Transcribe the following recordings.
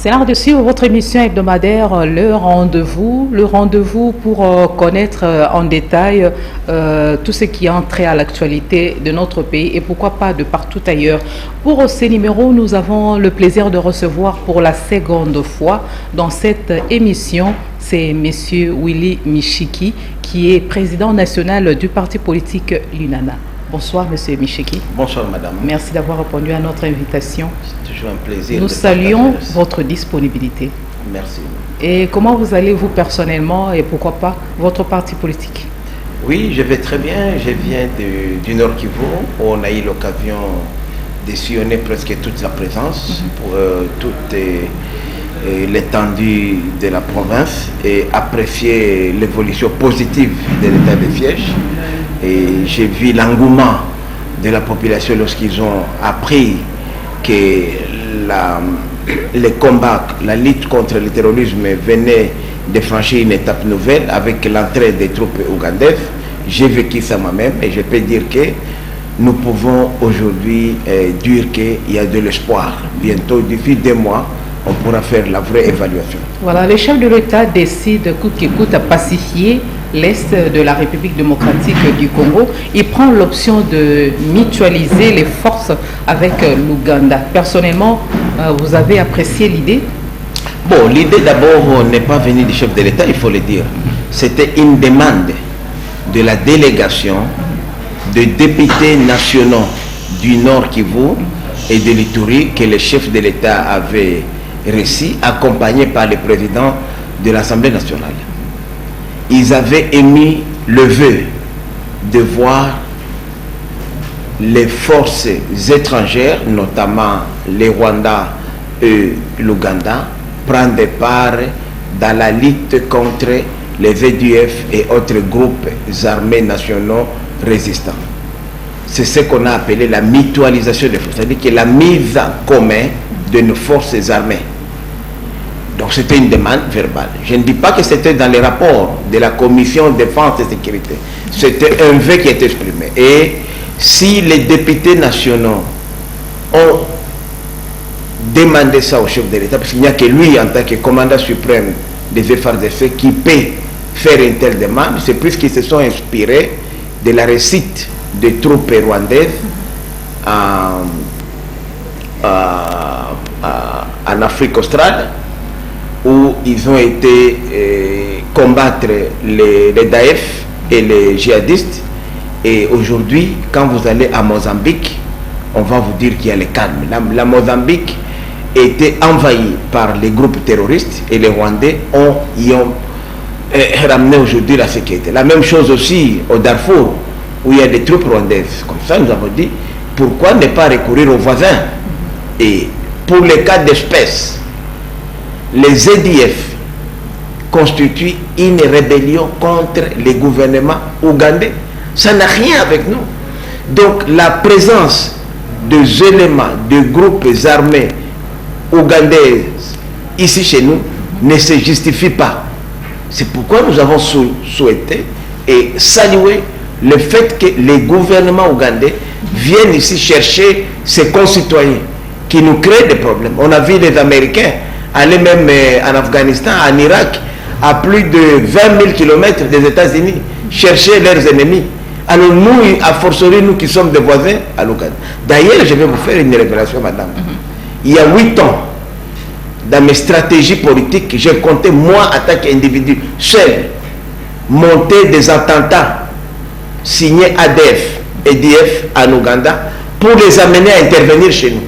C'est l'heure de suivre votre émission hebdomadaire, le rendez-vous pour connaître en détail tout ce qui a trait à l'actualité de notre pays et pourquoi pas de partout ailleurs. Pour ces numéros, nous avons le plaisir de recevoir pour la seconde fois dans cette émission, c'est M. Willy Michiki, qui est président national du parti politique l'UNANA. Bonsoir, M. Michiki. Bonsoir, madame. Merci d'avoir répondu à notre invitation. C'est toujours un plaisir. Nous saluons votre disponibilité. Merci. Et comment vous allez, vous, personnellement, et pourquoi pas votre parti politique? Oui, je vais très bien. Je viens du Nord Kivu. On a eu l'occasion de sillonner presque toute la présence pour toute l'étendue de la province et apprécier l'évolution positive de l'état de siège. Et j'ai vu l'engouement de la population lorsqu'ils ont appris que les combats, la lutte contre le terrorisme venait de franchir une étape nouvelle avec l'entrée des troupes ougandaises. J'ai vécu ça moi-même et je peux dire que nous pouvons aujourd'hui dire qu'il y a de l'espoir. Bientôt, d'ici 2 mois, on pourra faire la vraie évaluation. Voilà, le chef de l'État décide coûte que coûte à pacifier l'Est de la République démocratique du Congo. Il prend l'option de mutualiser les forces avec l'Ouganda. Personnellement, vous avez apprécié l'idée? Bon, l'idée d'abord n'est pas venue du chef de l'État, il faut le dire. C'était une demande de la délégation de députés nationaux du Nord Kivu et de l'Ituri que le chef de l'État avait reçu, accompagné par le président de l'Assemblée nationale. Ils avaient émis le vœu de voir les forces étrangères, notamment les Rwandais et l'Ouganda, prendre part dans la lutte contre les EDF et autres groupes armés nationaux résistants. C'est ce qu'on a appelé la mutualisation des forces, c'est-à-dire que la mise en commun de nos forces armées. Donc c'était une demande verbale. Je ne dis pas que c'était dans les rapports de la commission défense et sécurité. C'était un vœu qui est exprimé. Et si les députés nationaux ont demandé ça au chef de l'État, parce qu'il n'y a que lui en tant que commandant suprême des FARDC qui peut faire une telle demande, c'est plus qu'ils se sont inspirés de la réussite des troupes rwandaises en Afrique australe, où ils ont été combattre les Daesh et les djihadistes. Et aujourd'hui, quand vous allez à Mozambique, on va vous dire qu'il y a le calme. La Mozambique était envahie par les groupes terroristes et les Rwandais y ont ramené aujourd'hui la sécurité. La même chose aussi au Darfour, où il y a des troupes rwandaises. Comme ça, nous avons dit, pourquoi ne pas recourir aux voisins? Et pour les cas d'espèce, les EDF constituent une rébellion contre les gouvernements ougandais. Ça n'a rien avec nous. Donc la présence des éléments de groupes armés ougandais ici chez nous ne se justifie pas. C'est pourquoi nous avons souhaité et salué le fait que les gouvernements ougandais viennent ici chercher ses concitoyens qui nous créent des problèmes. On a vu les Américains aller même en Afghanistan, en Irak, à plus de 20 000 km des États-Unis, chercher leurs ennemis. Alors nous, à fortiori, nous qui sommes des voisins à l'Ouganda. D'ailleurs, je vais vous faire une révélation, madame. Il y a 8 ans, dans mes stratégies politiques, j'ai compté, moi, en tant qu'individu, seul, monter des attentats signés ADF et EDF en Ouganda pour les amener à intervenir chez nous.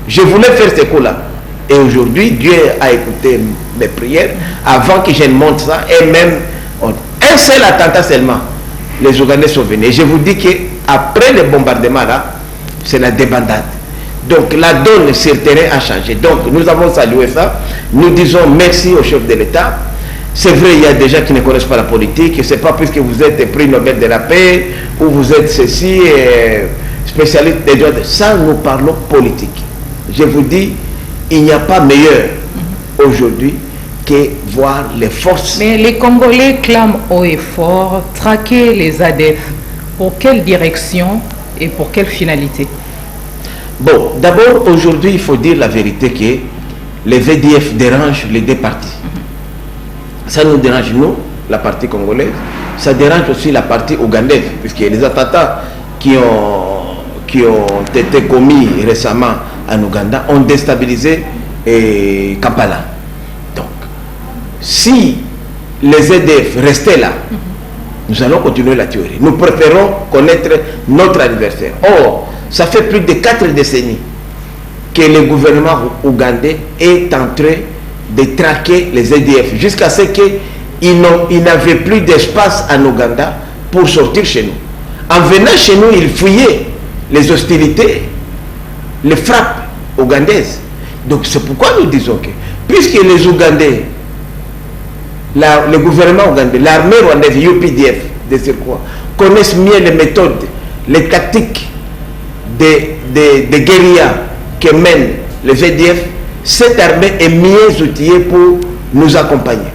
Je voulais faire ce coup-là. Et aujourd'hui, Dieu a écouté mes prières avant que je ne monte ça. Et même, un seul attentat seulement, les Ougandais sont venus. Et je vous dis qu'après le bombardement là, c'est la débandade. Donc la donne sur le terrain a changé. Donc nous avons salué ça. Nous disons merci au chef de l'État. C'est vrai, il y a des gens qui ne connaissent pas la politique. Ce n'est pas puisque vous êtes prix Nobel de la paix ou vous êtes ceci, spécialiste des droits. Ça, nous parlons politique. Je vous dis, il n'y a pas meilleur aujourd'hui que voir les forces. Mais les Congolais clament haut et fort traquer les ADF. Pour quelle direction et pour quelle finalité? Bon, d'abord, aujourd'hui, il faut dire la vérité que les VDF dérangent les deux parties. Ça nous dérange, nous, la partie congolaise. Ça dérange aussi la partie ougandaise, puisque les attentats qui ont été commis récemment en Ouganda ont déstabilisé Kampala. Donc, si les EDF restaient là, nous allons continuer la théorie. Nous préférons connaître notre adversaire. Or, ça fait plus de 4 décennies que le gouvernement ougandais est en train de traquer les EDF jusqu'à ce qu'ils n'avaient plus d'espace en Ouganda pour sortir chez nous. En venant chez nous, ils fouillaient les hostilités, les frappes ougandaises. Donc c'est pourquoi nous disons que, puisque les Ougandais, le gouvernement ougandais, l'armée rwandaise, UPDF, de surcroît, connaissent mieux les méthodes, les tactiques de guérilla que mènent les VDF, cette armée est mieux outillée pour nous accompagner.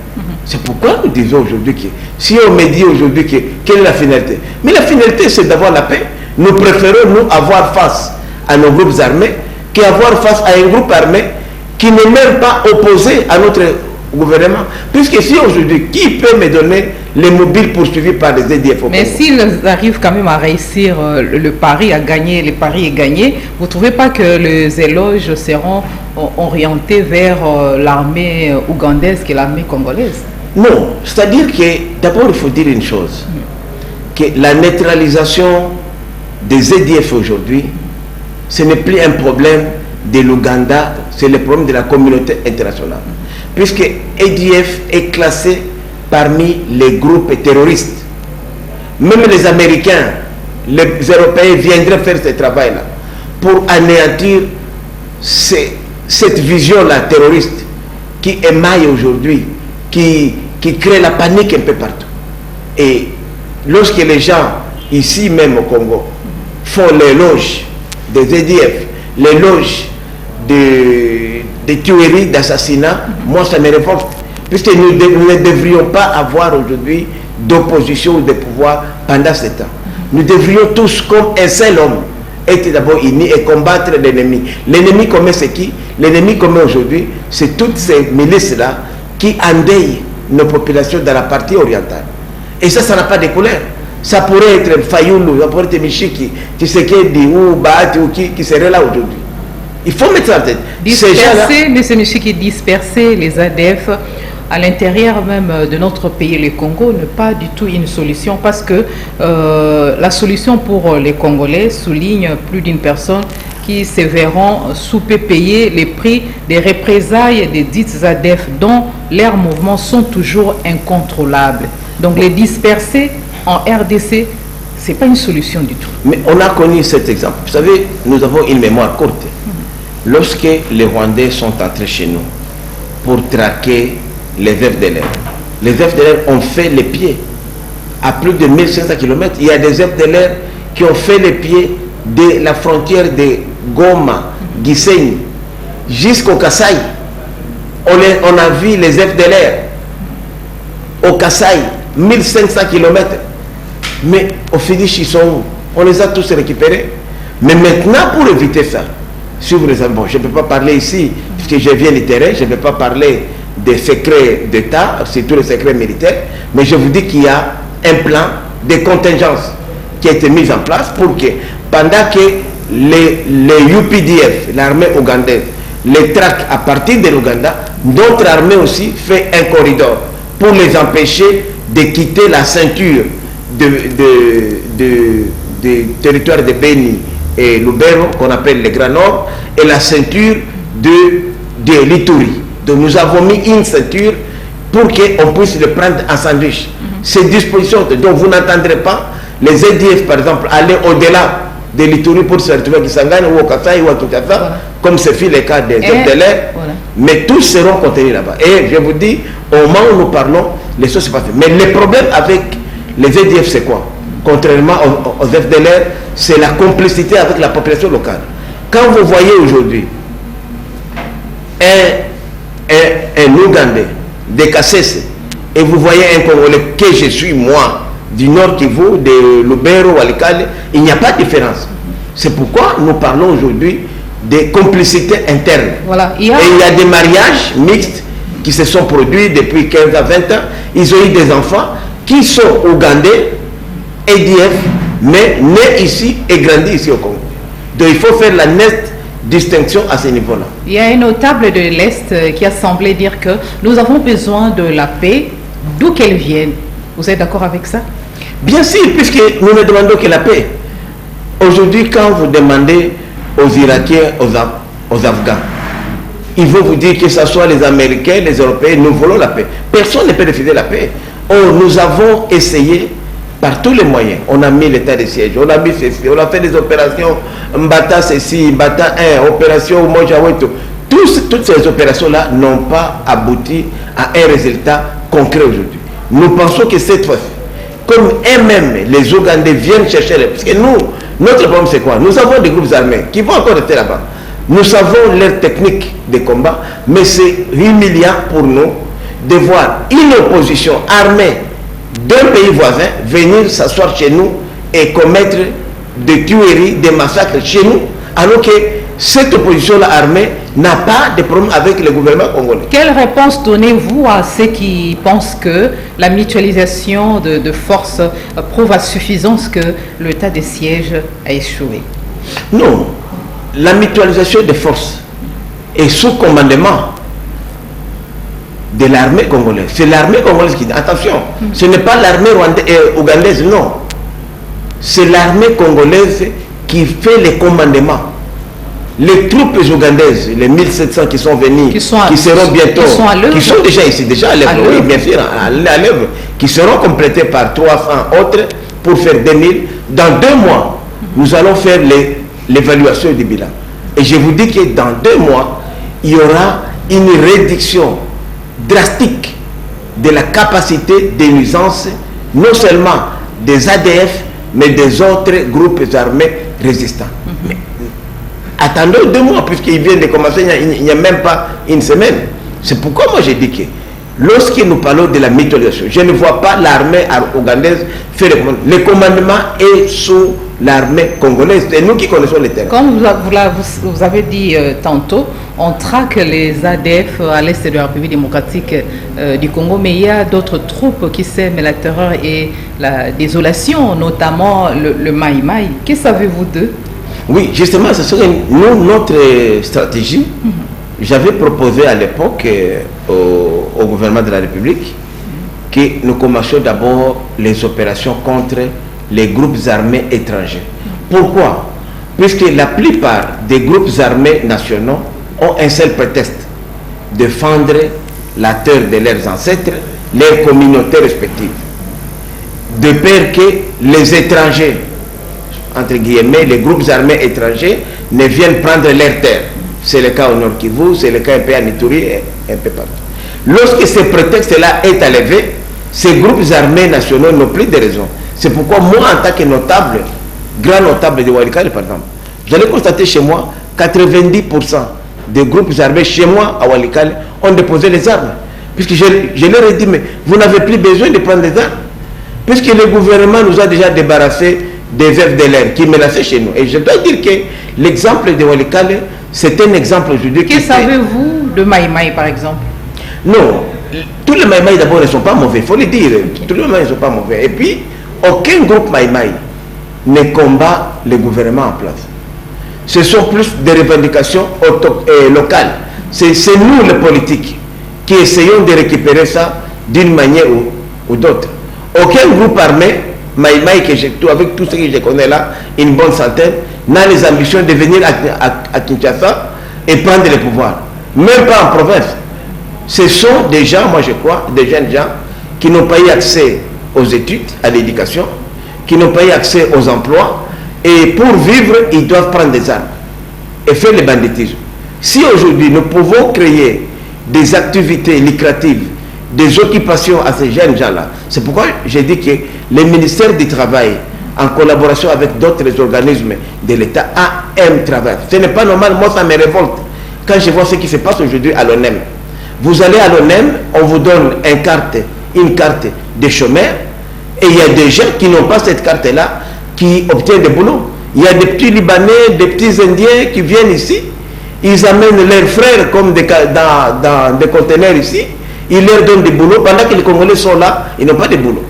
C'est pourquoi nous disons aujourd'hui que, si on me dit aujourd'hui que, quelle est la finalité? Mais la finalité, c'est d'avoir la paix. Nous préférons, nous, avoir face à nos groupes armés qu'avoir face à un groupe armé qui n'est même pas opposé à notre gouvernement. Puisque si aujourd'hui, qui peut me donner les mobiles poursuivis par les EDF? Mais s'ils arrivent quand même à réussir le pari, à gagner, le pari est gagné, vous ne trouvez pas que les éloges seront orientés vers l'armée ougandaise qui est l'armée congolaise? Non, c'est-à-dire que d'abord il faut dire une chose, que la neutralisation des EDF aujourd'hui, ce n'est plus un problème de l'Ouganda, c'est le problème de la communauté internationale. Puisque EDF est classé parmi les groupes terroristes. Même les Américains, les Européens viendraient faire ce travail-là pour anéantir cette vision-là terroriste qui émaille aujourd'hui, qui crée la panique un peu partout. Et lorsque les gens, ici même au Congo, font l'éloge des EDF, l'éloge des tueries, d'assassinats, moi ça me révolte. Puisque nous ne devrions pas avoir aujourd'hui d'opposition ou de pouvoir pendant ce temps. Nous devrions tous, comme un seul homme, être d'abord unis et combattre l'ennemi. L'ennemi commun, c'est qui? L'ennemi commun aujourd'hui, c'est toutes ces milices-là qui endeuillent nos populations dans la partie orientale. Et ça n'a pas de couleur. Ça pourrait être Fayoulou, ça pourrait être Michiki, Tshisekedi ou Bahati ou qui serait là aujourd'hui. Il faut mettre ça en tête. Disperser, M. Michiki, disperser les ADF à l'intérieur même de notre pays, le Congo, n'est pas du tout une solution parce que la solution pour les Congolais, souligne plus d'une personne, qui se verront sous-payer les prix des représailles des dites ADF dont leurs mouvements sont toujours incontrôlables. Donc les disperser en RDC, ce n'est pas une solution du tout. Mais on a connu cet exemple. Vous savez, nous avons une mémoire courte. Lorsque les Rwandais sont entrés chez nous pour traquer les FDLR, les FDLR ont fait les pieds à plus de 1500 km. Il y a des FDLR qui ont fait les pieds de la frontière de Goma, Gisenyi, jusqu'au Kasaï. On a vu les FDLR au Kasaï, 1500 km. Mais au finish, on les a tous récupérés. Mais maintenant, pour éviter ça, si vous bon, je ne peux pas parler ici, puisque je viens du terrain, je ne peux pas parler des secrets d'État, surtout les secrets militaires, mais je vous dis qu'il y a un plan de contingence qui a été mis en place pour que, pendant que les UPDF, l'armée ougandaise, les traquent à partir de l'Ouganda, d'autres armées aussi fait un corridor pour les empêcher de quitter la ceinture de territoire de Beni et Lubero, qu'on appelle le Grand Nord, et la ceinture de l'Ituri. Donc nous avons mis une ceinture pour qu'on puisse le prendre en sandwich. Ces dispositions, donc vous n'entendrez pas les EDF, par exemple, aller au-delà de l'Ituri pour se retrouver à Kisangani ou au Kasaï ou à Kinshasa, voilà, comme ce fut le cas des FDLR, voilà. Mais tous seront contenus là-bas. Et je vous dis, au moment où nous parlons, les choses ne sont pas faites. Mais le problème avec les EDF, c'est quoi? Contrairement aux FDLR, c'est la complicité avec la population locale. Quand vous voyez aujourd'hui un Ougandais de Kassese et vous voyez un Congolais que je suis moi, du Nord Kivu, de Lubero, Walikale, il n'y a pas de différence. C'est pourquoi nous parlons aujourd'hui des complicités internes. Voilà. Et il y a des mariages mixtes qui se sont produits depuis 15 à 20 ans. Ils ont eu des enfants qui sont ougandais, EDF, mais nés ici et grandis ici au Congo. Donc il faut faire la nette distinction à ce niveau-là. Il y a un notable de l'Est qui a semblé dire que nous avons besoin de la paix, d'où qu'elle vienne. Vous êtes d'accord avec ça? Bien sûr, puisque nous ne demandons que la paix. Aujourd'hui, quand vous demandez aux Irakiens, aux Afghans, ils vont vous dire que ce soit les Américains, les Européens, nous voulons la paix. Personne ne peut refuser la paix. Or, nous avons essayé par tous les moyens. On a mis l'état de siège, on a mis ceci, on a fait des opérations, Mbata ceci, Mbata 1, opération Mojaweto. Toutes ces opérations-là n'ont pas abouti à un résultat concret aujourd'hui. Nous pensons que cette fois-ci, comme eux-mêmes, les Ougandais viennent chercher les... Parce que nous, notre problème c'est quoi? Nous avons des groupes armés qui vont encore rester là-bas. Nous savons leur technique de combat, mais c'est humiliant pour nous de voir une opposition armée d'un pays voisin venir s'asseoir chez nous et commettre des tueries, des massacres chez nous, alors que cette opposition-là armée n'a pas de problème avec le gouvernement congolais. Quelle réponse donnez-vous à ceux qui pensent que la mutualisation de forces prouve à suffisance que l'état de siège a échoué? Non, la mutualisation des forces est sous commandement de l'armée congolaise. C'est l'armée congolaise qui dit, attention, ce n'est pas l'armée ougandaise, non. C'est l'armée congolaise qui fait les commandements. Les troupes ougandaises, les 1700 qui sont venus, qui seront bientôt, qui sont déjà ici, déjà à l'œuvre, oui, bien sûr, à l'œuvre, qui seront complétés par 300 autres pour faire 2000. Dans 2 mois, nous allons faire l'évaluation du bilan. Et je vous dis que dans 2 mois, il y aura une réduction drastique de la capacité de nuisance, non seulement des ADF, mais des autres groupes armés résistants. Mais attendons 2 mois, puisqu'ils viennent de commencer il n'y a même pas une semaine. C'est pourquoi moi j'ai dit que lorsque nous parlons de la mutualisation, je ne vois pas l'armée ougandaise faire le commandement. Le commandement est sous l'armée congolaise. C'est nous qui connaissons le terrain. Comme vous avez dit tantôt, on traque les ADF à l'est de la République démocratique du Congo, mais il y a d'autres troupes qui sèment la terreur et la désolation, notamment le Maï Maï. Que savez-vous d'eux? Oui, justement, ce serait notre stratégie. J'avais proposé à l'époque au gouvernement de la République que nous commencions d'abord les opérations contre les groupes armés étrangers. Pourquoi? Puisque la plupart des groupes armés nationaux ont un seul prétexte: défendre la terre de leurs ancêtres, leurs communautés respectives. De peur que les étrangers, entre guillemets, les groupes armés étrangers ne viennent prendre leurs terres. C'est le cas au Nord Kivu, c'est le cas un peu à Ituri et un peu partout. Lorsque ce prétexte-là est enlevé, ces groupes armés nationaux n'ont plus de raison. C'est pourquoi moi, en tant que notable, grand notable de Walikale par exemple, j'allais constater chez moi 90% des groupes armés chez moi à Walikale ont déposé les armes. Puisque je leur ai dit, mais vous n'avez plus besoin de prendre des armes. Puisque le gouvernement nous a déjà débarrassé des FDLR qui menaçaient chez nous. Et je dois dire que l'exemple de Walikale, c'est un exemple aujourd'hui. Que savez-vous de Maï Maï par exemple? Non, tous les Maï Maï d'abord ne sont pas mauvais, il faut le dire. Tous les Maï Maï ne sont pas mauvais. Et puis, aucun groupe Maï Maï ne combat le gouvernement en place. Ce sont plus des revendications locales. C'est nous les politiques qui essayons de récupérer ça d'une manière ou d'autre. Aucun groupe armé Maï Maï, avec tout ce que je connais là, une bonne centaine, n'a les ambitions de venir à Kinshasa et prendre le pouvoir. Même pas en province. Ce sont des gens, moi je crois, des jeunes gens qui n'ont pas eu accès aux études, à l'éducation, qui n'ont pas eu accès aux emplois, et pour vivre, ils doivent prendre des armes et faire le banditisme. Si aujourd'hui nous pouvons créer des activités lucratives, des occupations à ces jeunes gens-là, c'est pourquoi j'ai dit que le ministère du Travail, en collaboration avec d'autres organismes de l'État, a un travail. Ce n'est pas normal, moi ça me révolte quand je vois ce qui se passe aujourd'hui à l'ONEM. Vous allez à l'ONEM, on vous donne une carte de chômeur, et il y a des gens qui n'ont pas cette carte-là, qui obtiennent des boulots. Il y a des petits Libanais, des petits Indiens qui viennent ici, Ils amènent leurs frères comme dans des conteneurs ici. Ils leur donnent des boulots. Pendant que les Congolais sont là, ils n'ont pas de boulot.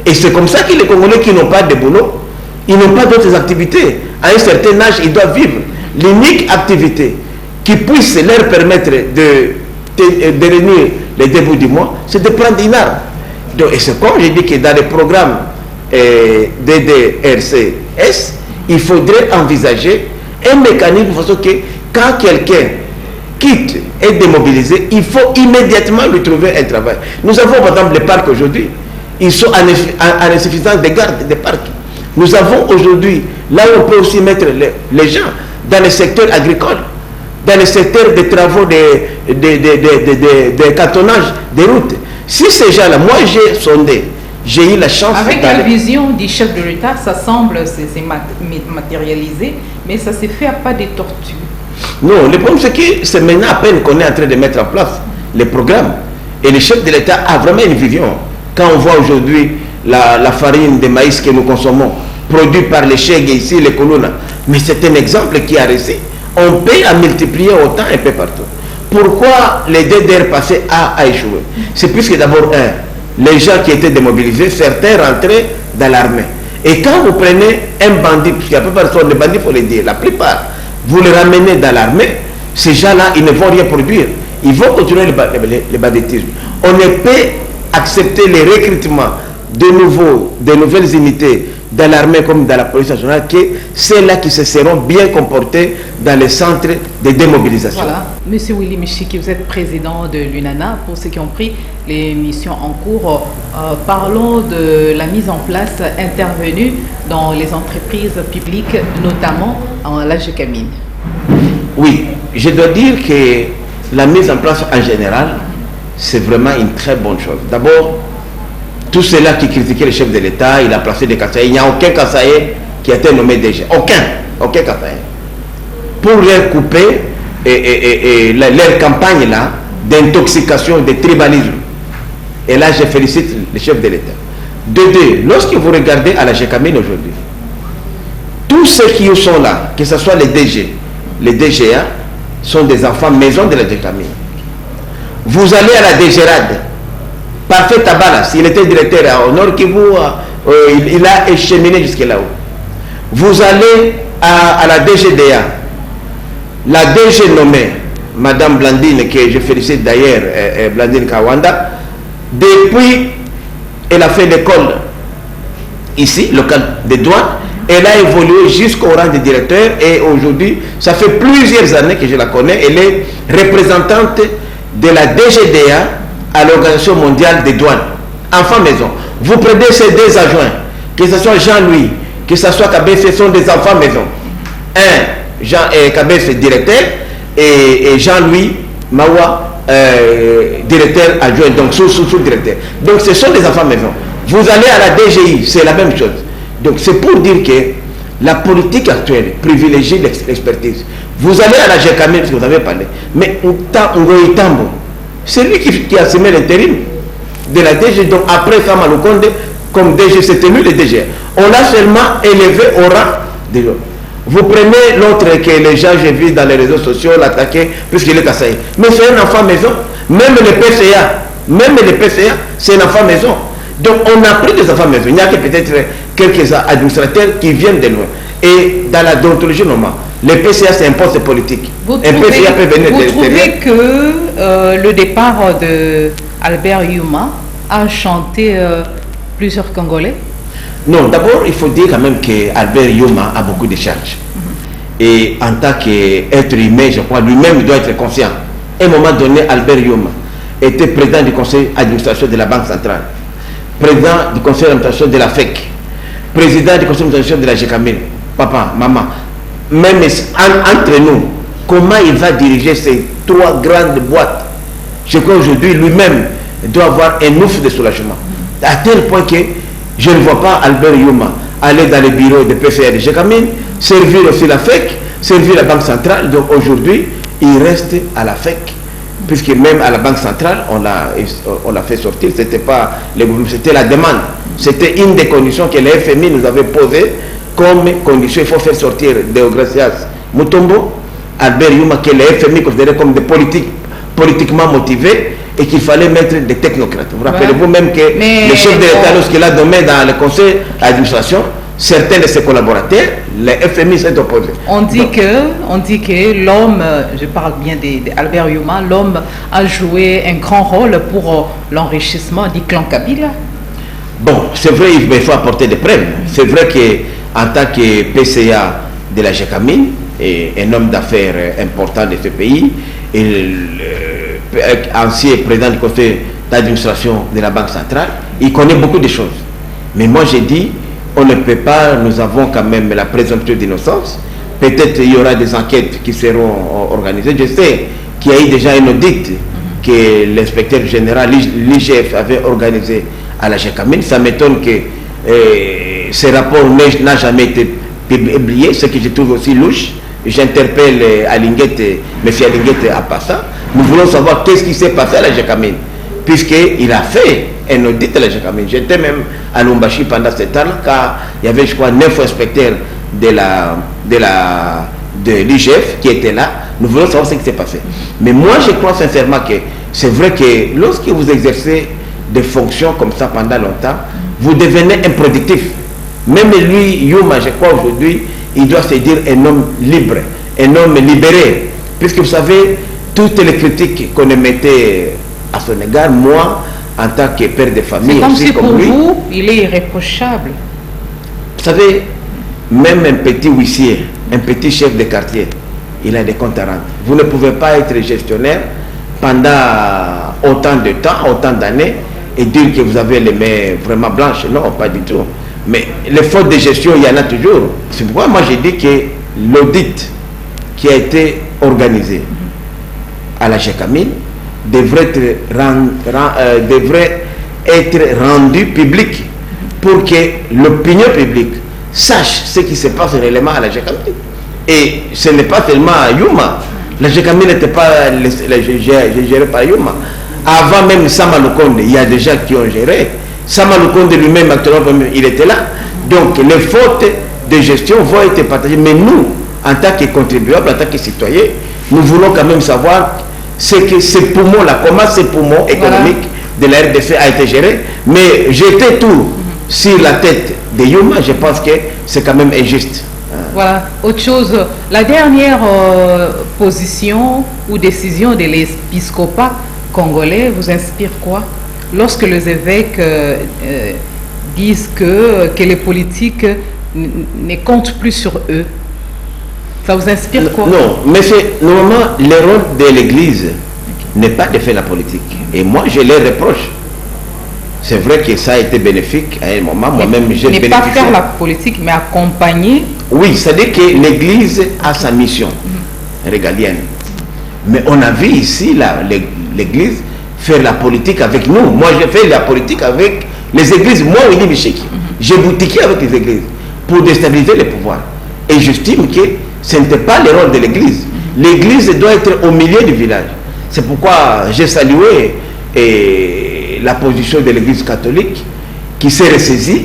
Et c'est comme ça que les Congolais qui n'ont pas de boulot, ils n'ont pas d'autres activités. À un certain âge, ils doivent vivre. L'unique activité qui puisse leur permettre de réunir les débuts du mois, c'est de prendre une arme. Donc, et c'est comme je dis que dans les programmes DDRCS, il faudrait envisager un mécanisme de façon que quand quelqu'un quitte et est démobilisé, il faut immédiatement lui trouver un travail. Nous avons par exemple les parcs aujourd'hui, ils sont en insuffisance de garde des parcs. Nous avons aujourd'hui, là où on peut aussi mettre les gens, dans le secteur agricole, dans le secteur des travaux de cartonnage des routes. Si ces gens-là, moi j'ai sondé, j'ai eu la chance... Avec la vision du chef de l'État, ça semble s'est matérialisé, mais ça s'est fait à pas de tortue. Non, le problème c'est que c'est maintenant à peine qu'on est en train de mettre en place les programmes. Et le chef de l'État a vraiment une vision. Quand on voit aujourd'hui la farine de maïs que nous consommons, produite par les chèques ici, les colonnes, mais c'est un exemple qui a resté. On peut à multiplier autant un peu partout. Pourquoi les DDR passés a échoué? C'est puisque d'abord, les gens qui étaient démobilisés, certains rentraient dans l'armée. Et quand vous prenez un bandit, parce qu'il y a la plupart sont des bandits, il faut le dire, la plupart, vous les ramenez dans l'armée, ces gens-là, ils ne vont rien produire. Ils vont continuer le banditisme. On ne peut accepter les recrutements de nouvelles unités dans l'armée comme dans la police nationale, que ceux-là qui se seront bien comportés dans les centres de démobilisation. Voilà. Monsieur Willy Michiki, vous êtes président de l'UNANA. Pour ceux qui ont pris les missions en cours, parlons de la mise en place intervenue dans les entreprises publiques, notamment en l'AGECAMIN. Oui, je dois dire que la mise en place en général, c'est vraiment une très bonne chose. D'abord, tous ceux-là qui critiquaient le chef de l'État, il a placé des Kassaïs. Il n'y a aucun Kassaïs qui a été nommé DG. Aucun Kassaïs. Pour leur couper leur campagne là d'intoxication, de tribalisme. Et là, je félicite le chef de l'État. De deux, lorsque vous regardez à la GECAMIN aujourd'hui, tous ceux qui sont là, que ce soit les DG, les DGA, sont des enfants maison de la GECAMIN. Vous allez à la DGRAD, Parfait Tabalas, il était directeur au Nord Kivu, il a écheminé jusque là-haut. Vous allez à la DGDA, la DG nommée, Madame Blandine, que je félicite d'ailleurs, Blandine Kawanda, depuis, elle a fait l'école ici, locale de douane, elle a évolué jusqu'au rang de directeur et aujourd'hui, ça fait plusieurs années que je la connais, elle est représentante de la DGDA à l'Organisation mondiale des douanes. Enfants maison. Vous prenez ces deux adjoints, que ce soit Jean-Louis, que ce soit Kabé, ce sont des enfants maison. Kabé, c'est directeur, et Jean-Louis Mawa, directeur adjoint, donc sous-directeur. Donc ce sont des enfants maison. Vous allez à la DGI, c'est la même chose. Donc c'est pour dire que la politique actuelle privilégie l'expertise. Vous allez à la GECAMIN, parce que vous avez parlé, mais c'est lui qui a semé l'intérim de la DG. Donc après Kamalukonde, comme DG, c'était lui le DG. On l'a seulement élevé au rang de l'autre. Vous prenez l'autre que les gens, j'ai vu dans les réseaux sociaux, l'attaquer, puisqu'il est Kassaï. Mais c'est un enfant maison. Même le PCA, c'est un enfant maison. Donc on a pris des enfants maison. Il n'y a que peut-être quelques administrateurs qui viennent de loin. Et dans la déontologie normale, le PCA c'est un poste politique. Vous trouvez que le départ de Albert Yuma a enchanté plusieurs Congolais? Non, d'abord il faut dire quand même qu'Albert Yuma a beaucoup de charges. Et en tant qu'être humain, je crois, lui-même doit être conscient. À un moment donné, Albert Yuma était président du conseil d'administration de la Banque centrale, président du conseil d'administration de la FEC, président du conseil d'administration de la GECAMIN. Papa, maman, même entre nous, comment il va diriger ces trois grandes boîtes? Je crois aujourd'hui lui-même doit avoir un ouf de soulagement. À tel point que je ne vois pas Albert Yuma aller dans les bureaux de PCA de GECAMIN, servir aussi la FEC, servir la Banque centrale. Donc aujourd'hui, il reste à la FEC. Puisque même à la Banque centrale, on l'a fait sortir, c'était la demande. C'était une des conditions que le FMI nous avait posées comme condition. Il faut faire sortir Deogracias Mutombo, Albert Yuma que les FMI considéraient comme des politiquement motivés et qu'il fallait mettre des technocrates. Vous rappelez-vous même que le chef de l'État, lorsqu'il a nommé dans le conseil d'administration, certains de ses collaborateurs, les FMI s'est opposé. On dit que l'homme, je parle bien d'Albert Yuma, l'homme a joué un grand rôle pour l'enrichissement du clan Kabila. Bon, c'est vrai, il faut apporter des preuves. C'est vrai qu'en tant que PCA de la GECAMIN, et un homme d'affaires important de ce pays, et ancien président du conseil d'administration de la Banque centrale, il connaît beaucoup de choses. Mais moi j'ai dit, on ne peut pas, nous avons quand même la présomption d'innocence. Peut-être il y aura des enquêtes qui seront organisées. Je sais qu'il y a eu déjà un audit que l'inspecteur général, l'IGF, avait organisé à la GECAMIN. Ça m'étonne que ce rapport n'a jamais été publié, ce que je trouve aussi louche. J'interpelle M. Alinguette à Passa. Nous voulons savoir qu'est-ce qui s'est passé à la GECAMIN, puisqu'il a fait un audit à la GECAMIN. J'étais même à Lumbashi pendant ce temps-là, car il y avait, je crois, 9 inspecteurs de l'IGF qui étaient là. Nous voulons savoir ce qui s'est passé. Mais moi, je crois sincèrement que c'est vrai que lorsque vous exercez des fonctions comme ça pendant longtemps, vous devenez improductif. Même lui, Yuma, je crois aujourd'hui, il doit se dire un homme libre, un homme libéré. Puisque vous savez, toutes les critiques qu'on émettait à son égard, moi, en tant que père de famille, c'est comme aussi si comme pour lui, vous, il est irréprochable. vous savez, même un petit huissier, un petit chef de quartier, il a des comptes à rendre. Vous ne pouvez pas être gestionnaire pendant autant de temps, autant d'années, et dire que vous avez les mains vraiment blanches. Non, pas du tout. Mais les fautes de gestion, il y en a toujours. C'est pourquoi moi j'ai dit que l'audit qui a été organisé à la GECAMIN devrait être rendu public pour que l'opinion publique sache ce qui se passe réellement à la GECAMIN. Et ce n'est pas seulement à Yuma. La GECAMIN n'était pas gérée par Yuma. Avant même Sama Lukonde, il y a des gens qui ont géré. Sama Lukonde lui-même, actuellement, il était là. Donc les fautes de gestion vont être partagées. Mais nous, en tant que contribuables, en tant que citoyens, nous voulons quand même savoir ce que ces poumons-là, comment ces poumons économiques de la RDC a été géré. Mais jeter tout sur la tête de Yuma, je pense que c'est quand même injuste. Voilà, autre chose, la dernière position ou décision de l'épiscopat congolais vous inspire quoi? Lorsque les évêques disent que les politiques ne comptent plus sur eux, ça vous inspire quoi? Non, mais c'est normalement le rôle de l'Église n'est pas de faire la politique. Et moi, je les reproche. C'est vrai que ça a été bénéfique à un moment. Moi-même, j'ai bénéficié. Ne pas faire la politique, mais accompagner. Oui, c'est-à-dire que l'Église a sa mission régalienne. Mais on a vu ici l'Église faire la politique avec nous. Moi, j'ai fait la politique avec les églises. Moi, Willy Micheki, j'ai boutiqué avec les églises pour déstabiliser les pouvoirs. Et j'estime que ce n'était pas le rôle de l'Église. L'Église doit être au milieu du village. C'est pourquoi j'ai salué la position de l'Église catholique qui s'est ressaisie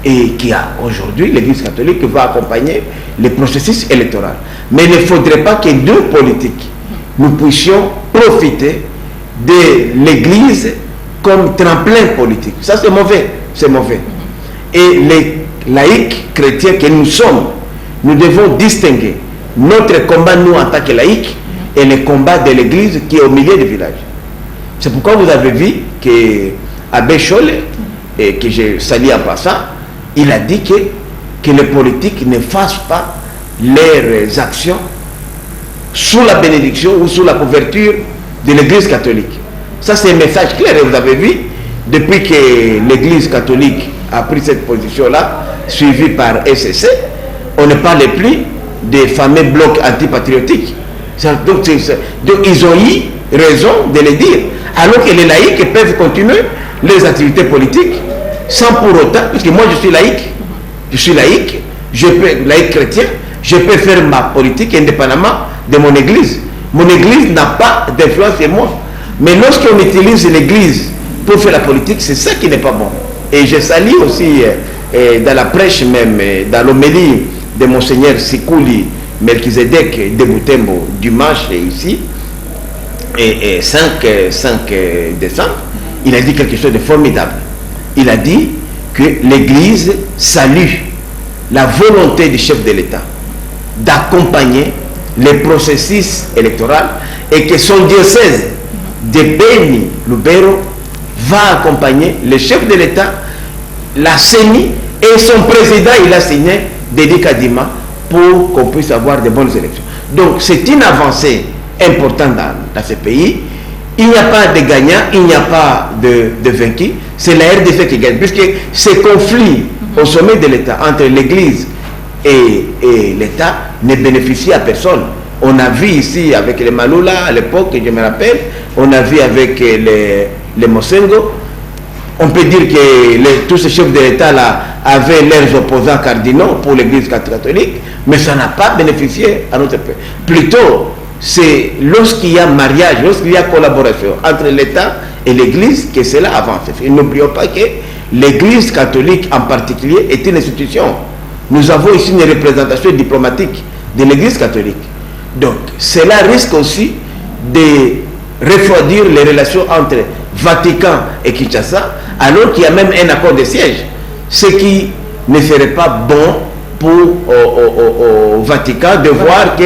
et qui a aujourd'hui, l'Église catholique va accompagner le processus électoral. Mais il ne faudrait pas que deux politiques, nous puissions profiter de l'Église comme tremplin politique. Ça, c'est mauvais. C'est mauvais. Et les laïcs chrétiens que nous sommes, nous devons distinguer notre combat, nous, en tant que laïcs, et le combat de l'Église qui est au milieu du village. C'est pourquoi vous avez vu qu'Abbé Chole, et que je salue en passant, il a dit que les politiques ne fassent pas leurs actions sous la bénédiction ou sous la couverture de l'Église catholique. Ça, c'est un message clair. Et vous avez vu, depuis que l'Église catholique a pris cette position-là, suivie par SCC, on ne parle plus des fameux blocs antipatriotiques. Donc, ils ont eu raison de le dire. Alors que les laïcs peuvent continuer les activités politiques sans pour autant, parce que moi je suis laïque, je peux, laïque chrétien, je peux faire ma politique indépendamment de mon église. Mon église n'a pas d'influence sur moi. Mais lorsqu'on utilise l'église pour faire la politique, c'est ça qui n'est pas bon. Et je salue aussi dans la prêche même, dans l'homélie de Monseigneur Sikouli Melchizedek de Boutembo, dimanche ici, et 5 décembre, il a dit quelque chose de formidable. Il a dit que l'Église salue la volonté du chef de l'État d'accompagner les processus électoraux et que son diocèse de Beni Lubero va accompagner le chef de l'État, la CENI et son président. Il a signé Dédé Kadima pour qu'on puisse avoir de bonnes élections. Donc c'est une avancée importante dans ce pays. Il n'y a pas de gagnant, il n'y a pas de vaincu. C'est la RDC qui gagne, puisque ces conflits au sommet de l'État entre l'Église et l'État ne bénéficient à personne. On a vu ici avec les Maloula à l'époque, je me rappelle, on a vu avec les Mosengo. On peut dire que tous ces chefs de l'État là avaient leurs opposants cardinaux pour l'Église catholique, mais ça n'a pas bénéficié à notre pays. Plutôt, c'est lorsqu'il y a mariage, lorsqu'il y a collaboration entre l'État et l'Église que cela avance. Et n'oublions pas que l'Église catholique en particulier est une institution. Nous avons ici une représentation diplomatique de l'Église catholique. Donc, cela risque aussi de refroidir les relations entre Vatican et Kinshasa, alors qu'il y a même un accord de siège. Ce qui ne serait pas bon pour au Vatican de voir que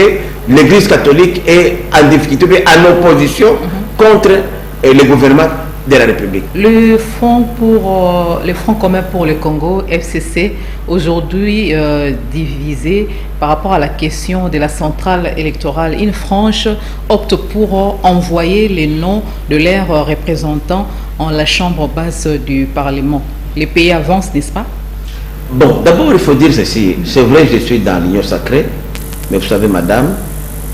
l'Église catholique est en difficulté, en opposition contre le gouvernement de la République. Le Front commun pour le Congo, FCC, aujourd'hui divisé par rapport à la question de la centrale électorale. Une frange opte pour envoyer les noms de leurs représentants en la chambre basse du Parlement. Les pays avancent, n'est-ce pas? Bon, d'abord il faut dire ceci. C'est vrai que je suis dans l'union sacrée, mais vous savez madame,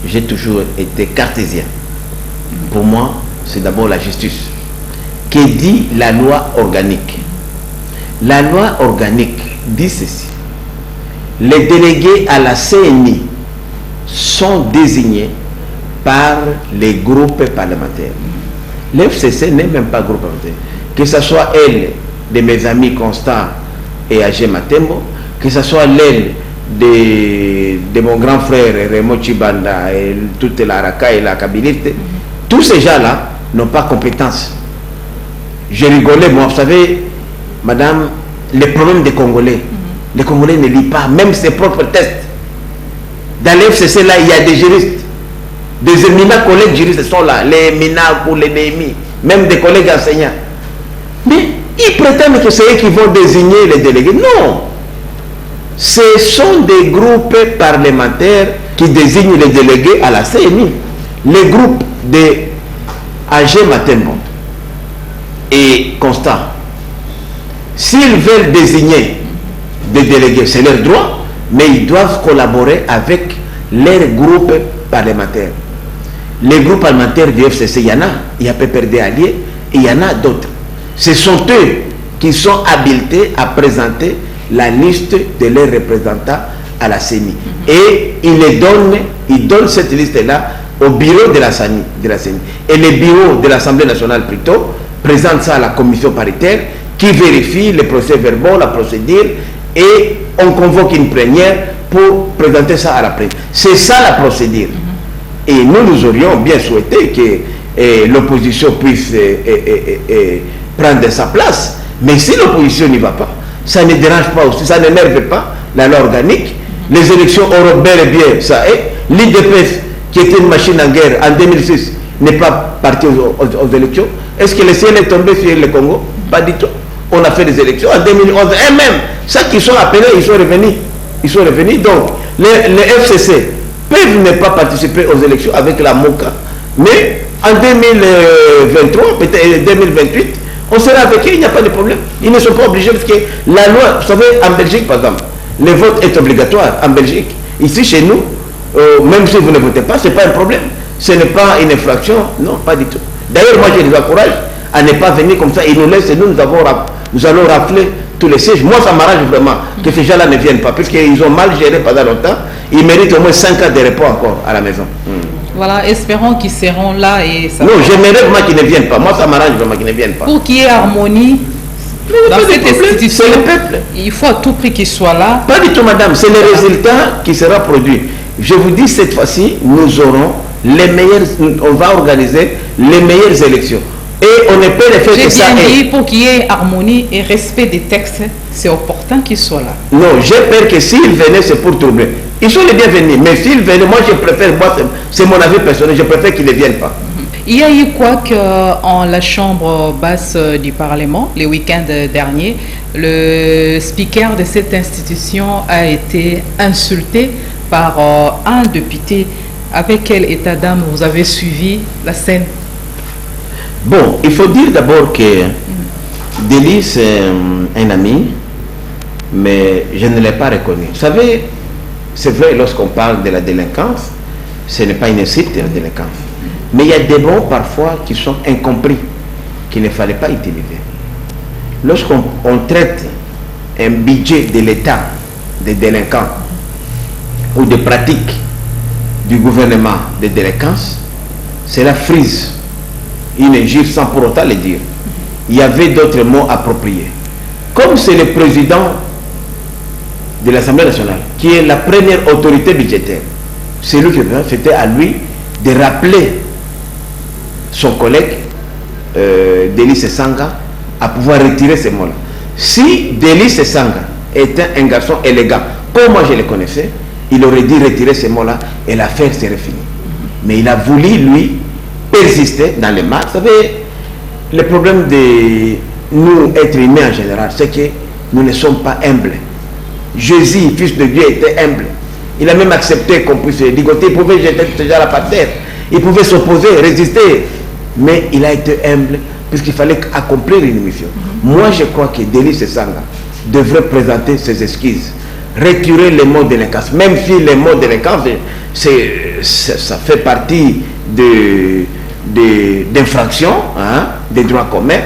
j'ai toujours été cartésien. Pour moi, c'est d'abord la justice. Que dit la loi organique? La loi organique dit ceci. Les délégués à la CNI sont désignés par les groupes parlementaires. L'FCC n'est même pas groupe parlementaire. Que ce soit elle de mes amis Constant et Agé Matembo, que ce soit l'aile de mon grand frère Raymond Chibanda et toute la Raka et la Kabilite, tous ces gens-là n'ont pas compétence. Je rigolais, moi, vous savez, madame, les problèmes des Congolais, les Congolais ne lisent pas, même ses propres tests. Dans l'FCC, là, il y a des juristes, des éminents collègues juristes sont là, les éminents ou les némis, même des collègues enseignants. Mais ils prétendent que c'est eux qui vont désigner les délégués. Non! Ce sont des groupes parlementaires qui désignent les délégués à la CNI. Les groupes de Agé Matembo et Constant, s'ils veulent désigner des délégués, c'est leur droit, mais ils doivent collaborer avec leurs groupes parlementaires. Les groupes parlementaires du FCC, il y en a, il y a PPRD alliés et il y en a d'autres. Ce sont eux qui sont habilités à présenter la liste de leurs représentants à la CENI. Et ils donnent cette liste-là au bureau de la CENI. Et le bureau de l'Assemblée nationale plutôt présente ça à la commission paritaire qui vérifie les procès-verbaux, la procédure, et on convoque une plénière pour présenter ça à la presse. C'est ça la procédure. Et nous aurions bien souhaité que l'opposition puisse prendre sa place. Mais si l'opposition n'y va pas, ça ne dérange pas aussi, ça n'énerve pas la loi organique. Les élections auront bel et bien ça est. L'IDPS, qui était une machine en guerre en 2006, n'est pas parti aux élections. Est-ce que le ciel est tombé sur le Congo? Pas du tout. On a fait des élections en 2011. Et même, ceux qui sont appelés, ils sont revenus. Ils sont revenus. Donc, les FCC peuvent ne pas participer aux élections avec la MOCA. Mais en 2023, peut-être 2028, on sera avec eux, il n'y a pas de problème. Ils ne sont pas obligés parce que la loi, vous savez, en Belgique, par exemple, le vote est obligatoire en Belgique. Ici, chez nous, même si vous ne votez pas, ce n'est pas un problème. Ce n'est pas une infraction, non, pas du tout. D'ailleurs, moi, je les encourage à ne pas venir comme ça. Ils nous laissent et nous allons rafler tous les sièges. Moi, ça m'arrange vraiment que ces gens-là ne viennent pas, puisqu'ils ont mal géré pendant longtemps. Ils méritent au moins 5 ans de repos encore à la maison. Voilà, espérons qu'ils seront là et ça. Non, j'aimerais vraiment qu'ils ne viennent pas. Moi, ça m'arrange vraiment qu'ils ne viennent pas. Pour qu'il y ait harmonie dans cette institution, c'est le peuple. Il faut à tout prix qu'ils soient là. Pas du tout, madame. C'est le résultat qui sera produit. Je vous dis, cette fois-ci, nous aurons les meilleures, on va organiser les meilleures élections. Et on ne peut les faire que ça. J'ai dit, pour qu'il y ait harmonie et respect des textes, c'est opportun qu'ils soient là. Non, j'ai peur que s'ils venaient, c'est pour troubler. Ils sont les bienvenus, mais s'ils venaient, moi je préfère, c'est mon avis personnel, je préfère qu'ils ne viennent pas. Il y a eu quoi qu'en la chambre basse du Parlement, les week-ends derniers, le speaker de cette institution a été insulté par un député. Avec quel état d'âme vous avez suivi la scène? Bon, il faut dire d'abord que Dely, c'est un ami, mais je ne l'ai pas reconnu. Vous savez, c'est vrai, lorsqu'on parle de la délinquance, ce n'est pas une insulte de la délinquance. Mais il y a des mots parfois qui sont incompris, qu'il ne fallait pas utiliser. Lorsqu'on traite un budget de l'État des délinquants ou des pratiques du gouvernement de délinquance, c'est la frise. Il ne gire sans pour autant le dire. Il y avait d'autres mots appropriés. Comme c'est le président de l'Assemblée nationale, qui est la première autorité budgétaire, c'est lui qui c'était à lui de rappeler son collègue Dely Sesanga à pouvoir retirer ces mots-là. Si Dely Sesanga était un garçon élégant, comme moi je le connaissais, il aurait dit retirer ces mots-là et l'affaire serait finie. Mais il a voulu, lui, persister dans les mal. Vous savez, le problème de nous, êtres humains en général, c'est que nous ne sommes pas humbles. Jésus, fils de Dieu, était humble. Il a même accepté qu'on puisse ligoter. Il pouvait jeter déjà la par terre. Il pouvait s'opposer, résister. Mais il a été humble puisqu'il fallait accomplir une mission. Moi, je crois que Dely Sesanga devrait présenter ses excuses. Retirer les mots de délinquance. Même si les mots de délinquance, ça fait partie d'infractions, hein, des droits communs.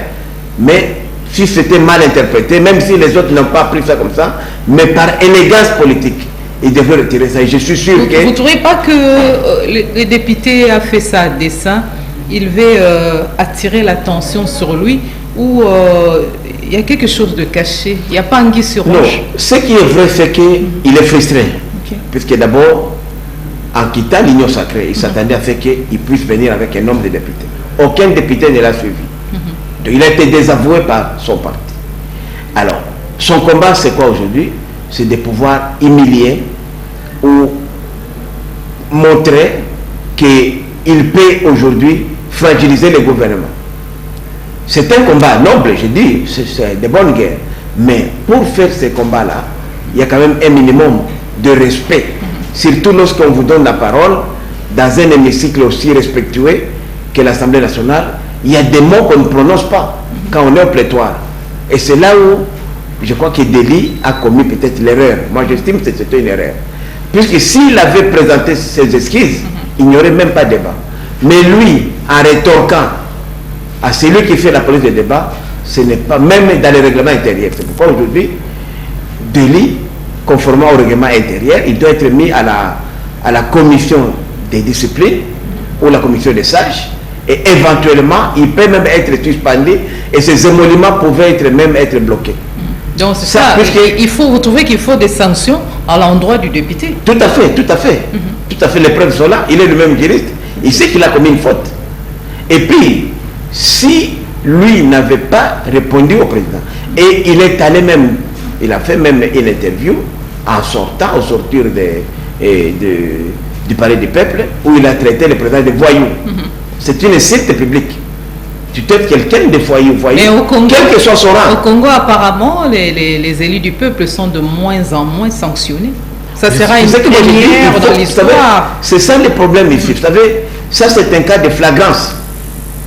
Mais si c'était mal interprété, même si les autres n'ont pas pris ça comme ça, mais par élégance politique, ils devraient retirer ça. Et je suis sûr que... Vous ne trouvez pas que le député a fait ça à dessein? Il veut attirer l'attention sur lui, ou il y a quelque chose de caché? Il n'y a pas anguille sur roche? Non, ce qui est vrai, c'est qu'il est frustré. Puisque d'abord, en quittant l'Union sacrée, il s'attendait à ce qu'il puisse venir avec un nombre de députés. Aucun député ne l'a suivi. Donc, il a été désavoué par son parti. Alors, son combat, c'est quoi aujourd'hui? C'est de pouvoir humilier ou montrer qu'il peut aujourd'hui fragiliser le gouvernement. C'est un combat noble, je dis, c'est de bonnes guerres. Mais pour faire ce combat-là, il y a quand même un minimum de respect. Surtout lorsqu'on vous donne la parole dans un hémicycle aussi respectueux que l'Assemblée nationale, il y a des mots qu'on ne prononce pas quand on est au plétoire. Et c'est là où je crois que Dely a commis peut-être l'erreur. Moi, j'estime que c'était une erreur. Puisque s'il avait présenté ses excuses, il n'y aurait même pas de débat. Mais lui, en rétorquant à celui qui fait la police de débat, ce n'est pas même dans les règlements intérieurs. C'est pourquoi aujourd'hui, Dely, conformément au règlement intérieur, il doit être mis à la commission des disciplines ou la commission des sages, et éventuellement, il peut même être suspendu et ses émoluments pouvaient même être bloqués. Donc c'est ça, vous trouvez qu'il faut des sanctions à l'endroit du député? Tout à fait, tout à fait. Tout à fait, les preuves sont là. Il est lui-même juriste. Il sait qu'il a commis une faute. Et puis, si lui n'avait pas répondu au président, et il est allé même, il a fait même une interview en sortant, au sortir du palais du peuple, où il a traité le président de voyou. C'est une insulte publique. Tu traites quelqu'un de voyou, mais au Congo, quel que soit son rang. Au Congo, apparemment, les élus du peuple sont de moins en moins sanctionnés. Ça sera une première dans l'histoire. C'est ça le problème ici. Vous savez, ça c'est un cas de flagrance.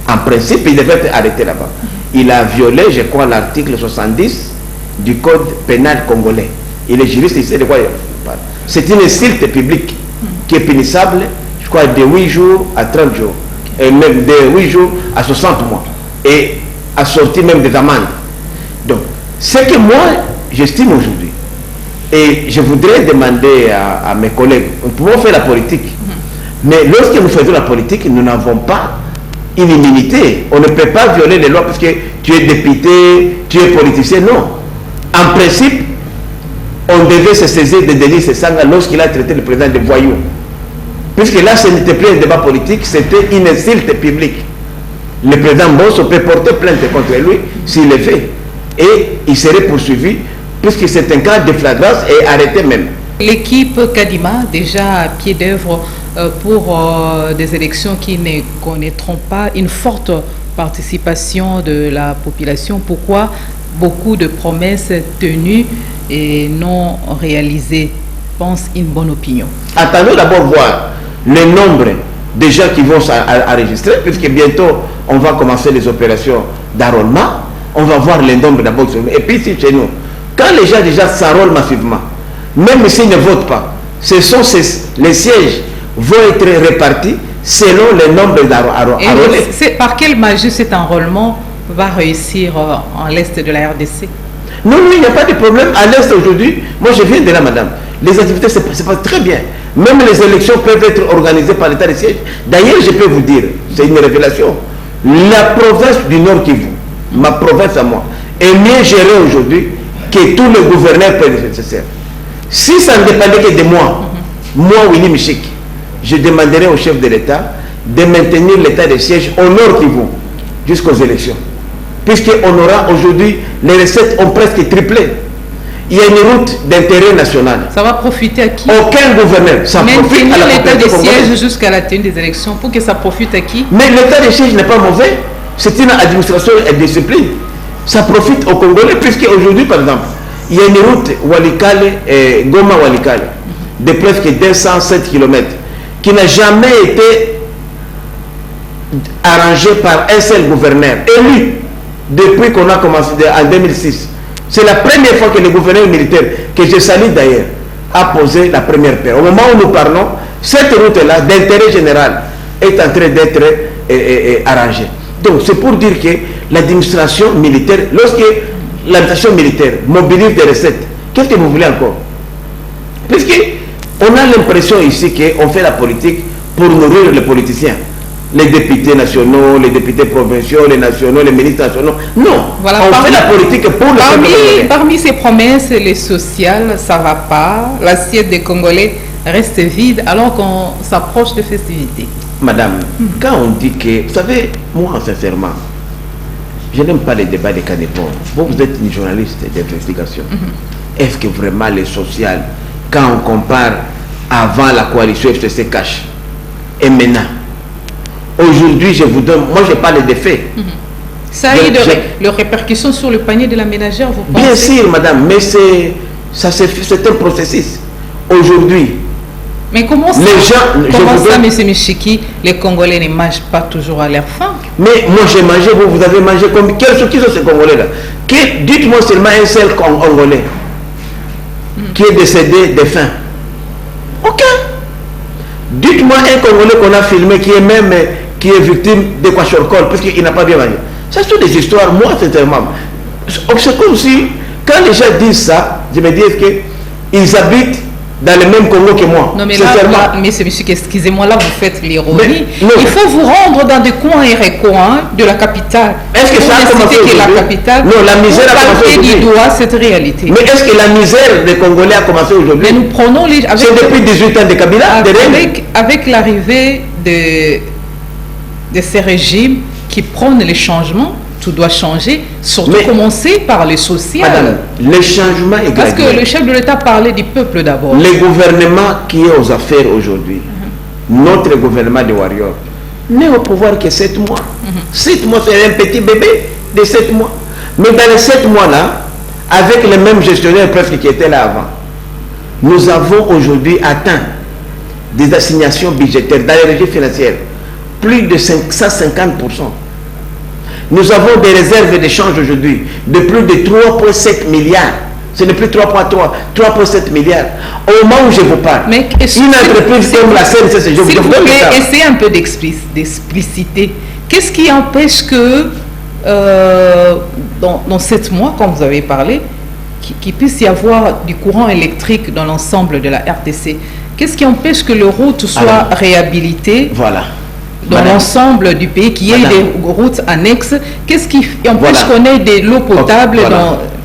En principe, il devait être arrêté là-bas. Il a violé, je crois, l'article 70 du code pénal congolais. Il est juriste, il sait de quoi il parle. C'est une insulte publique qui est punissable, je crois, de 8 jours à 30 jours. Et même de 8 jours à 60 mois. Et assorti même des amendes. Donc, ce que moi, j'estime aujourd'hui, et je voudrais demander à mes collègues, nous pouvons faire la politique, mais lorsque nous faisons la politique, nous n'avons pas une immunité. On ne peut pas violer les lois parce que tu es député, tu es politicien. Non. En principe, on devait se saisir de Dely Sesanga lorsqu'il a traité le président de voyou. Puisque là, ce n'était plus un débat politique, c'était une insulte publique. Le président Bosso peut porter plainte contre lui s'il le fait. Et il serait poursuivi, puisque c'est un cas de flagrance et arrêté même. L'équipe Kadima, déjà à pied d'œuvre pour des élections qui ne connaîtront pas une forte participation de la population. Pourquoi beaucoup de promesses tenues et non réalisées? Pense une bonne opinion. Attendons d'abord voir le nombre de gens qui vont s'enregistrer, puisque bientôt on va commencer les opérations d'enrôlement. On va voir le nombre d'abord. Et puis ici chez nous, quand les gens déjà s'enrôlent massivement, même s'ils ne votent pas, les sièges vont être répartis selon le nombre d'enrôlés. Par quelle magie cet enrôlement va réussir en l'Est de la RDC? Non, il n'y a pas de problème. À l'Est aujourd'hui, moi je viens de là, madame. Les activités se passent très bien. Même les élections peuvent être organisées par l'état de siège. D'ailleurs, je peux vous dire, c'est une révélation. La province du Nord Kivu, ma province à moi, est mieux gérée aujourd'hui que tous les gouverneurs prédécesseurs. Si ça ne dépendait que de moi, moi, Willy Michik, je demanderais au chef de l'État de maintenir l'état de siège au Nord Kivu jusqu'aux élections. Puisqu'on aura aujourd'hui, les recettes ont presque triplé. Il y a une route d'intérêt national. Ça va profiter à qui? Aucun gouverneur. Ça profite à la l'état de siège jusqu'à la tenue des élections pour que ça profite à qui? Mais l'état de siège n'est pas mauvais. C'est une administration et discipline. Ça profite aux Congolais, puisqu'aujourd'hui, par exemple, il y a une route Walikale, Goma-Walikale, de presque 207 km, qui n'a jamais été arrangée par un seul gouverneur élu depuis qu'on a commencé en 2006. C'est la première fois que le gouverneur militaire, que je salue d'ailleurs, a posé la première pierre. Au moment où nous parlons, cette route-là, d'intérêt général, est en train d'être arrangée. Donc c'est pour dire que l'administration militaire, lorsque l'administration militaire mobilise des recettes, qu'est-ce que vous voulez encore? Puisqu'on a l'impression ici qu'on fait la politique pour nourrir les politiciens. Les députés nationaux, les députés provinciaux, les nationaux, les ministres nationaux. Non, voilà, on fait la politique pour le peuple. Parmi ces promesses, les sociales, ça ne va pas. L'assiette des Congolais reste vide alors qu'on s'approche de festivités. Madame, quand on dit que... Vous savez, moi, sincèrement, je n'aime pas les débats des canépons. Vous êtes une journaliste d'investigation. Est-ce que vraiment les sociales, quand on compare avant la coalition FCC cash et maintenant, aujourd'hui, je vous donne... Moi, je parle des faits. Ça a eu de répercussions sur le panier de la ménagère, vous pensez? Bien sûr, madame, mais c'est un processus. Aujourd'hui, mais comment ça, M. Michiki, les Congolais ne mangent pas toujours à leur faim? Mais moi, j'ai mangé, vous avez mangé combien? Qui sont ces Congolais-là? Dites-moi seulement un seul Congolais qui est décédé de faim. Aucun. Dites-moi un Congolais qu'on a filmé qui est victime de kwashiorkor puisqu'il n'a pas bien mangé. Ça sont des histoires, moi, sincèrement. C'est comme si, quand les gens disent ça, je me dis qu'ils habitent dans le même Congo que moi. Non, mais là, monsieur, excusez-moi, là, vous faites l'ironie. Il faut vous rendre dans des coins et recoins de la capitale. Est-ce que ça a commencé aujourd'hui? La capitale, non, la misère a commencé aujourd'hui. Cette réalité. Mais est-ce que la misère des Congolais a commencé aujourd'hui? Mais nous prenons les... C'est depuis 18 ans de Kabila. Avec l'arrivée de ces régimes qui prônent les changements, tout doit changer, surtout commencer par le social. Madame, le changement est parce que le chef de l'État parlait du peuple d'abord. Le gouvernement qui est aux affaires aujourd'hui, notre gouvernement de Warrior, n'est au pouvoir que 7 mois. 7 mois, c'est un petit bébé de 7 mois. Mais dans les 7 mois-là, avec les mêmes gestionnaires presque qui étaient là avant, nous avons aujourd'hui atteint des assignations budgétaires dans les régies financières, plus de 550%. Nous avons des réserves d'échange aujourd'hui de plus de 3,7 milliards. Ce n'est plus 3,3, 3,7 milliards. Au moment où je vous parle, une entreprise comme la CNCC, je vous donne ça. Essayez un peu d'expliciter. Qu'est-ce qui empêche que dans 7 mois, comme vous avez parlé, qu'il puisse y avoir du courant électrique dans l'ensemble de la RDC? Qu'est-ce qui empêche que les routes soient réhabilitées? Voilà. dans l'ensemble du pays, qu'il y ait des routes annexes. Qu'est-ce qui empêche qu'on ait de l'eau potable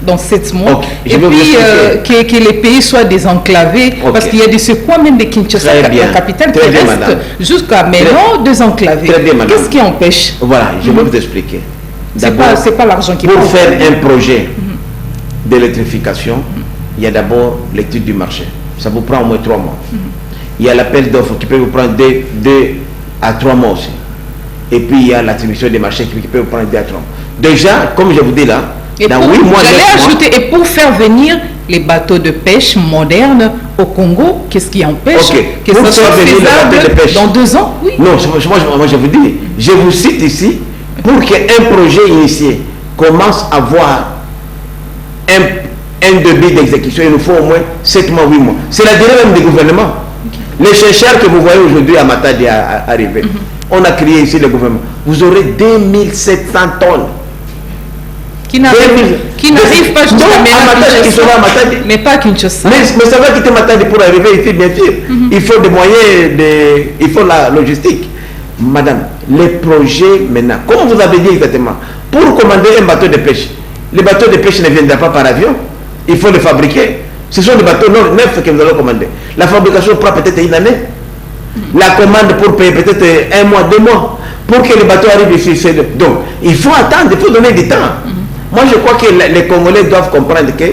dans 7 mois? Et puis que les pays soient désenclavés, parce qu'il y a de ce coin même de Kinshasa, la capitale, qui reste jusqu'à maintenant désenclavée. Qu'est-ce qui empêche? Voilà, je vais vous expliquer. C'est pas l'argent qui pour faire un projet d'électrification, il y a d'abord l'étude du marché. Ça vous prend au moins 3 mois. Il y a l'appel d'offres qui peut vous prendre 2 à 3 mois aussi. Et puis il y a l'attribution des marchés qui peut vous prendre 2 à 3 mois. Déjà, comme je vous dis là, dans 8 mois, j'allais ajouter, et pour faire venir les bateaux de pêche modernes au Congo, qu'est-ce qui empêche que ça soit faisable dans 2 ans? Oui. Non, moi je vous dis, je vous cite ici, pour qu'un projet initié commence à avoir un débit d'exécution, il nous faut au moins 7 mois, 8 mois. C'est la durée même du gouvernement. Les chercheurs que vous voyez aujourd'hui à Matadi arriver, on a créé ici le gouvernement. Vous aurez 2700 tonnes. Qui n'arrivent pas jusqu'à Matadi, mais pas à Kinshasa. Mais ça va quitter Matadi pour arriver ici, bien sûr. Il faut des moyens, il faut la logistique. Madame, les projets maintenant, comme vous avez dit exactement, pour commander un bateau de pêche, les bateaux de pêche ne viendront pas par avion, il faut les fabriquer. Ce sont des bateaux neufs que nous allons commander. La fabrication prend peut-être 1 année. La commande pour payer peut-être 1 mois, 2 mois, pour que le bateau arrive ici. Donc, il faut attendre, il faut donner du temps. Moi, je crois que les Congolais doivent comprendre que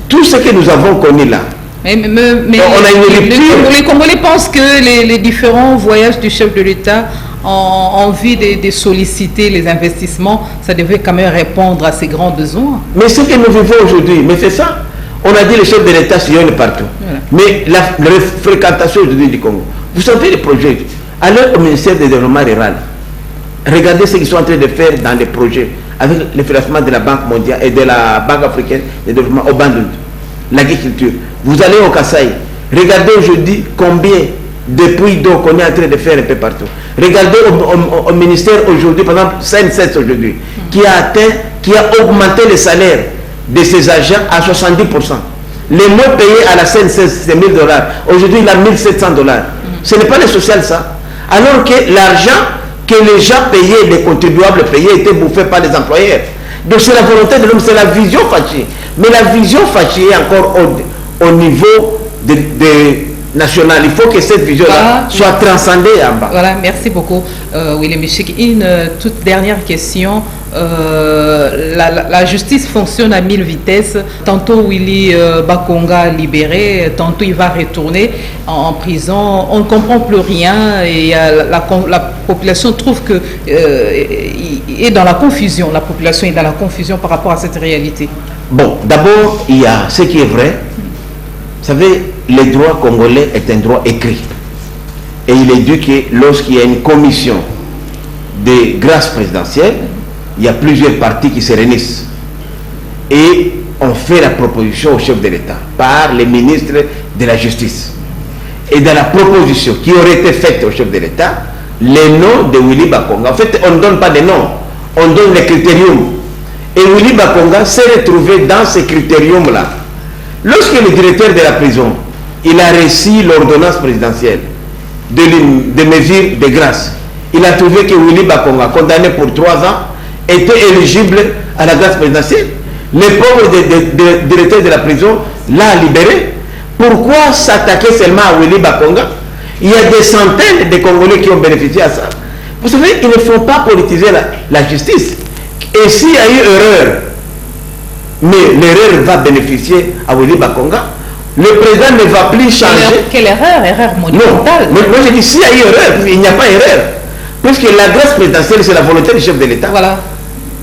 tout ce que nous avons connu là, mais les Congolais pensent que les différents voyages du chef de l'État ont envie de solliciter les investissements, ça devait quand même répondre à ces grands besoins. Mais ce que nous vivons aujourd'hui, mais c'est ça. On a dit le chef de l'État sillonne partout. Voilà. Mais la fréquentation aujourd'hui du Congo, vous savez les projets, allez au ministère du Développement Rural, regardez ce qu'ils sont en train de faire dans les projets, avec le financement de la Banque mondiale et de la Banque africaine de développement au Bandung, l'agriculture. Vous allez au Kasaï, regardez aujourd'hui combien de puits d'eau qu'on est en train de faire un peu partout. Regardez au ministère aujourd'hui, par exemple, CNSS aujourd'hui, qui a augmenté les salaires de ses agents à 70%. Les mots payés à la CNSS, c'est $1000. Aujourd'hui, il a $1700. Ce n'est pas le social, ça. Alors que l'argent que les gens payaient, les contribuables payaient, était bouffé par les employeurs. Donc c'est la volonté de l'homme, c'est la vision Fachi. Mais la vision Fachi est encore au niveau national. Il faut que cette vision-là soit transcendée en bas. Voilà, merci beaucoup, William Michik. Une toute dernière question. La justice fonctionne à 1000 vitesses. Tantôt Willy Bakonga libéré, tantôt il va retourner en prison. On ne comprend plus rien et la population trouve que est dans la confusion. La population est dans la confusion par rapport à cette réalité. Bon, d'abord, il y a ce qui est vrai. Vous savez, le droit congolais est un droit écrit. Et il est dit que lorsqu'il y a une commission de grâce présidentielle, il y a plusieurs partis qui se réunissent. Et on fait la proposition au chef de l'État par les ministres de la Justice. Et dans la proposition qui aurait été faite au chef de l'État, les noms de Willy Bakonga, en fait, on ne donne pas de noms, on donne les critériums. Et Willy Bakonga s'est retrouvé dans ces critériums-là. Lorsque le directeur de la prison, il a reçu l'ordonnance présidentielle de mesures de grâce, il a trouvé que Willy Bakonga, condamné pour 3 ans, était éligible à la grâce présidentielle. Le pauvre directeur de la prison l'a libéré. Pourquoi s'attaquer seulement à Willy Bakonga? Il y a des centaines de Congolais qui ont bénéficié à ça. Vous savez, il ne faut pas politiser la justice. Et s'il y a eu erreur, mais l'erreur va bénéficier à Willy Bakonga, le président ne va plus changer. Quelle erreur? Erreur monumentale. Non, mais moi je dis s'il y a eu erreur, il n'y a pas erreur. Puisque la grâce présidentielle, c'est la volonté du chef de l'État. Voilà.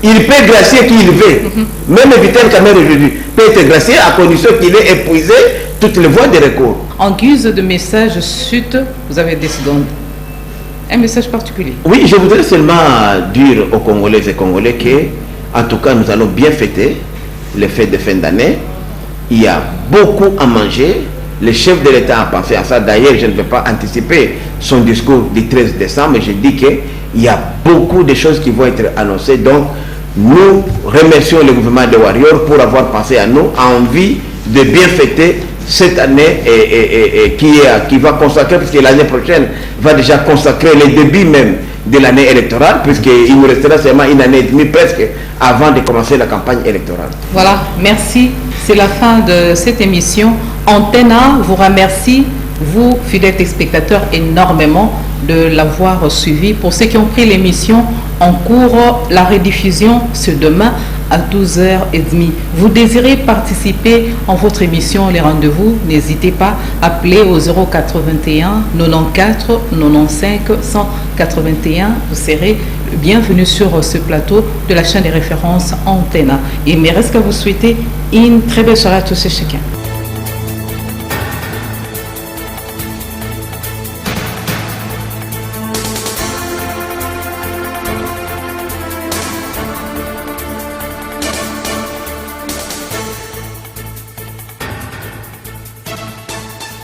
Il peut gracier qui il veut. Même Vital Kamerhe aujourd'hui peut être gracié à condition qu'il ait épuisé toutes les voies de recours. En guise de message suite, vous avez décidé un message particulier. Oui, je voudrais seulement dire aux Congolais et Congolais que, en tout cas, nous allons bien fêter les fêtes de fin d'année. Il y a beaucoup à manger. Le chef de l'État a pensé à ça. D'ailleurs, je ne vais pas anticiper son discours du 13 décembre, mais je dis qu'il y a beaucoup de choses qui vont être annoncées. Donc, nous remercions le gouvernement de Warrior pour avoir pensé à nous, à envie de bien fêter cette année et qui va consacrer, puisque l'année prochaine va déjà consacrer les débuts même de l'année électorale, puisqu'il nous restera seulement une année et demie presque avant de commencer la campagne électorale. Voilà, merci. C'est la fin de cette émission. Antenne A vous remercie, vous, fidèles spectateurs, énormément de l'avoir suivi. Pour ceux qui ont pris l'émission en cours, la rediffusion, c'est demain à 12h30. Vous désirez participer en votre émission Les Rendez-vous, n'hésitez pas à appeler au 081 94 95 181. Vous serez bienvenue sur ce plateau de la chaîne de référence Antenne A. Il me reste qu'à vous souhaiter une très belle soirée à tous et chacun.